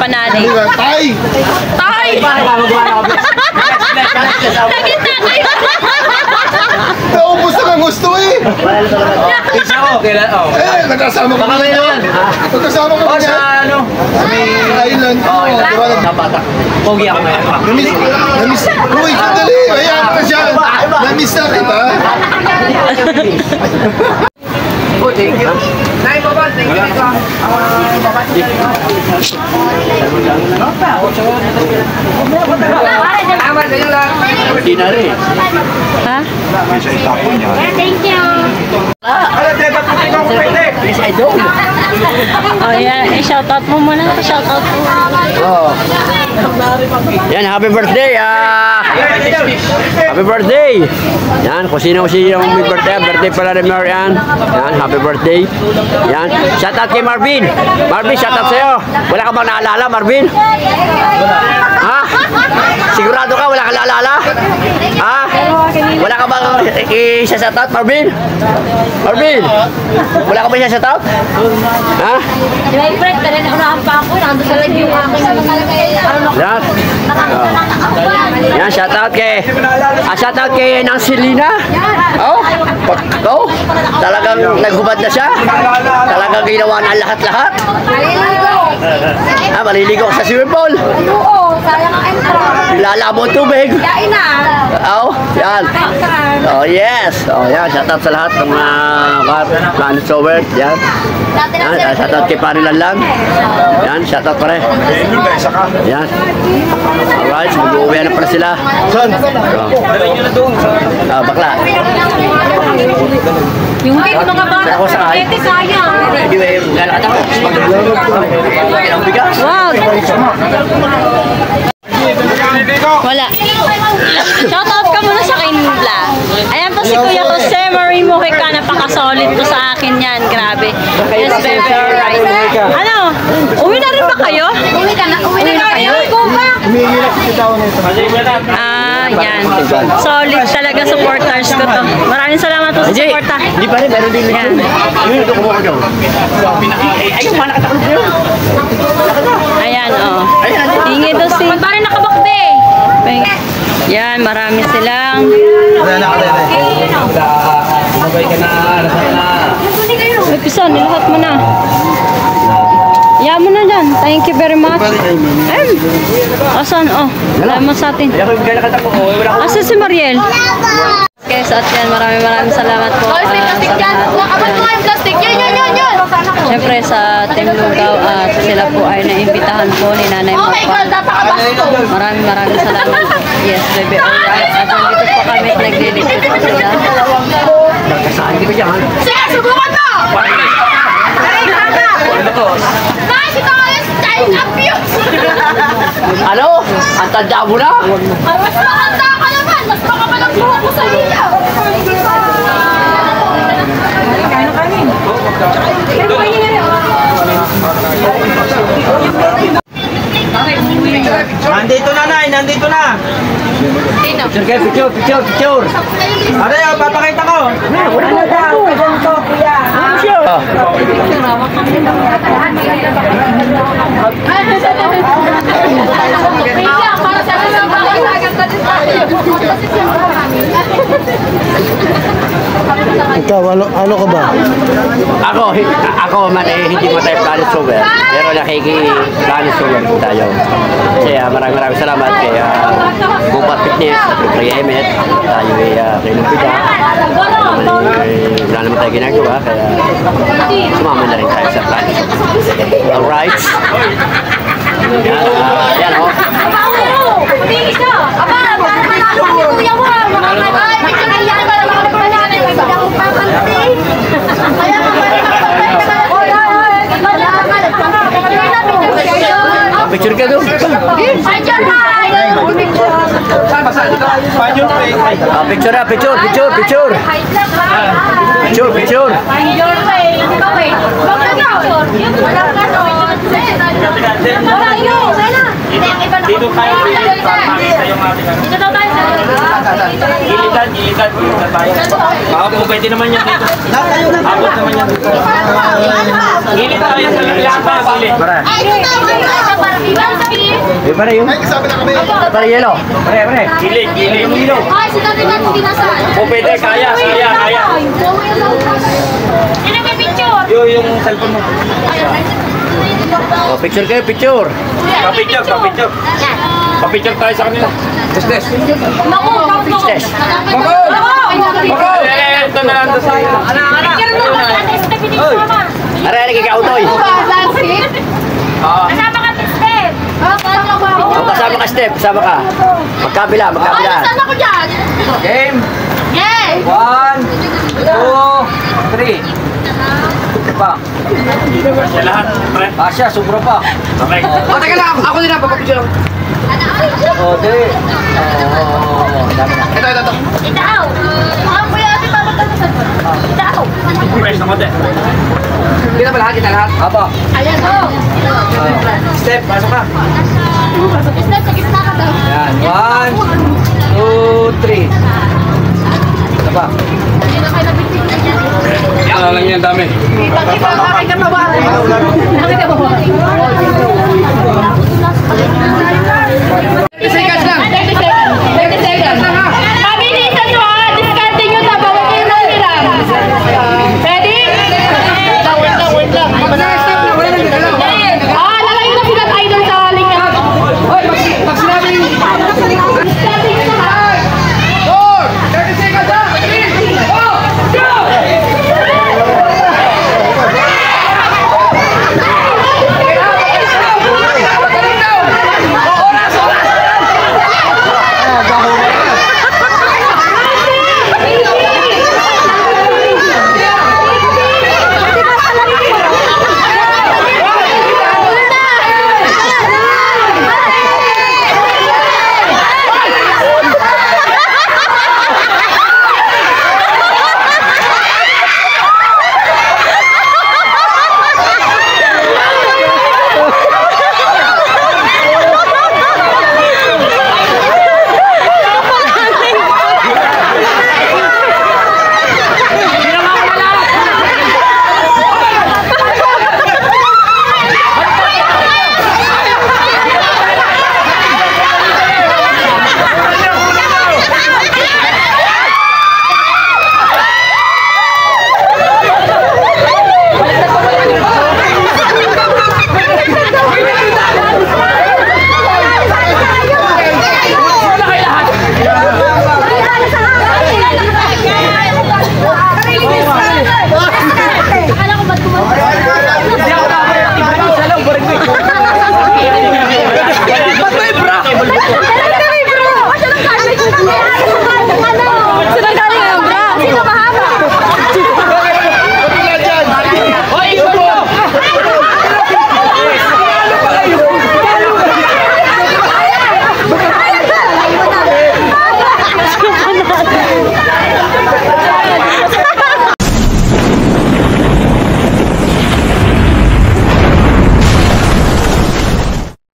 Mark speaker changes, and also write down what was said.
Speaker 1: panali.
Speaker 2: Tay!
Speaker 1: Tay! Nakita kayo!
Speaker 2: Naubos na kang gusto eh!
Speaker 3: Isa ko, kailan? Oh.
Speaker 2: Eh, nagkasama ko
Speaker 3: Baka may naman.
Speaker 2: Nagkasama ko
Speaker 3: Oh,
Speaker 2: niya.
Speaker 3: sa ano?
Speaker 2: Island.
Speaker 3: Oh, napatak. Pogi ako ngayon.
Speaker 2: Namiss. Uy, sandali. Ayan ka siya. Namiss na kita.
Speaker 3: Oh, thank you. Nay, baba. Thank you. Hindi na rin.
Speaker 1: Ha?
Speaker 4: Thank you.
Speaker 3: Yes, I don't.
Speaker 1: Oh, yan. I-shoutout mo muna. Shoutout mo.
Speaker 3: Oh. Yan, happy birthday. Happy birthday. Yan, kung sino-sino may birthday pala ni Marian. Yan, happy birthday. Yan, shoutout kay Marvin. Marvin, shoutout sa'yo. Wala ka bang naalala, Marvin? Ha? Sigurado ka, wala ka naalala? Ha? Wala ka bang i-shoutout, Marvin? Marvin, wala ka ba i-shoutout? Ha?
Speaker 4: Di ba, friend, kaya naunahan pa ako. Nandun sa lag yung aking
Speaker 3: Yan. Yan, shoutout kay Nancelina. Oh, talagang naghubad na siya. Talagang ginawa na lahat-lahat. Maliligo sa swimming pool.
Speaker 4: Oo, sayang ang entrance.
Speaker 3: Lalabo tubig.
Speaker 4: Kain na.
Speaker 3: Oh, yan. Oh, yes. Oh, yan. Shoutout sa lahat ng mga Planet Sower. Yan. Yan, shoutout kay Parilan lang. Yan, shoutout pare. Yan. Alright, mag-uwi na pala sila.
Speaker 2: Saan?
Speaker 3: Bakla.
Speaker 4: Yung cake, mga bata.
Speaker 3: Ako sa ay.
Speaker 4: Cake, sayang.
Speaker 3: Hindi ba yung galakad ako? Ang bigas.
Speaker 1: Wow! Wala. Shoutout ka muna sa Kinbla. Ayan po si Kuya Jose Marie Mojica. Napaka-solid po sa akin yan. Grabe. Yes, baby. Alright. Ano? Uwi na rin ba kayo?
Speaker 4: Uwi na kayo.
Speaker 2: Humihilap si Tao nito.
Speaker 1: Yan. Solid talaga supporters ko to. Maraming salamat po sa suporta.
Speaker 3: Hindi pa rin, meron din yan. Yung ito kumuha daw. Ay, yung mana katakot yun.
Speaker 1: Ayan, oh. Hingi daw si...
Speaker 4: Parang nakabakbe.
Speaker 1: Yan, marami silang...
Speaker 3: Sabay ka na, nasaan na.
Speaker 1: May pisan, nilahat mo na. Iyan mo na dyan. Thank you very much. Asan? Oh, wala mo sa atin. Asan si Mariel? Guys, at yan, maraming salamat po sa lahat. Siyempre sa Team Lugaw at sila po ay naimbitahan po ni Nanay Mapa. Maraming salamat po. Yes, baby, alright. At nandito po kami, naglilito po sila.
Speaker 4: Sige, subukan mo!
Speaker 3: Ano? Ang tanda mo na?
Speaker 4: Mas makanta ka naman! Mas makapalang buha ko sa iyo!
Speaker 5: Nandito na, Nay! Nandito na!
Speaker 3: Picture!
Speaker 5: Ano yun? Papakita ko! Wala na daw! Ganito, kuya!
Speaker 4: Para sa mga
Speaker 2: Ikaw, ano ka ba?
Speaker 3: Ako man hindi mo tayo Planet Sower. Pero nakiki-Planet Sower tayo. Kasi maraming salamat kay Bupat Fitness at kay Emet. Tayo ay kinupita. Wala naman tayo ginagawa. Kaya sumama na rin tayo sa Planet Sower. Alright. Yan o. Picture ka doon. Picture.
Speaker 5: Dito tayo, makita yung ating ano.
Speaker 4: Dito daw tayo.
Speaker 5: Gilitan tayo. Baka po pwede naman yan dito. Abot naman yan dito. Gilid tayo sa lahat. Gilid.
Speaker 4: Ay, ito daw.
Speaker 3: Eh, pare yung...
Speaker 2: Ay, kasama na kami.
Speaker 3: Pare yelo. Pare.
Speaker 5: Gilid, gilid.
Speaker 4: Ay, si dati natin kinasal.
Speaker 5: O pwede, kaya.
Speaker 4: Yan ang may picture.
Speaker 5: Yung cellphone mo.
Speaker 3: Oh, picture kayo, picture.
Speaker 5: Papicture. Papicture tayo sa kanila. Business.
Speaker 4: Naku,
Speaker 3: Business.
Speaker 5: Ito na lang sa iyo.
Speaker 4: Picture mo, Ate Stephanie sama.
Speaker 3: Are, kikautoy.
Speaker 4: Kasama ka, Steph.
Speaker 3: Oh, kasama ka, Step. Kasama ka. Magkabila.
Speaker 4: Nasaan ako dyan?
Speaker 5: Game.
Speaker 4: Yay!
Speaker 5: 1, 2, 3. Pa. Siya lahat. Asya, sobra pa. Okay.
Speaker 3: Teka lang. Ako din na. Papapicture lang.
Speaker 5: Dali.
Speaker 3: Dami na.
Speaker 2: Ito.
Speaker 4: Itaw. Mga kuya ate, babagdasan mo. Itaw.
Speaker 5: Press na konti.
Speaker 3: Kita ba lahat? Kita lahat? Apo.
Speaker 4: Ayan, go.
Speaker 5: Step, pasok ka.
Speaker 4: Steph, sa gitna ka daw.
Speaker 3: Yan. 1, 2, 3. Ito pa.
Speaker 4: Hindi na kayo nabitin na dyan.
Speaker 5: Yan lang yan, dami.
Speaker 4: Nakita mo ba?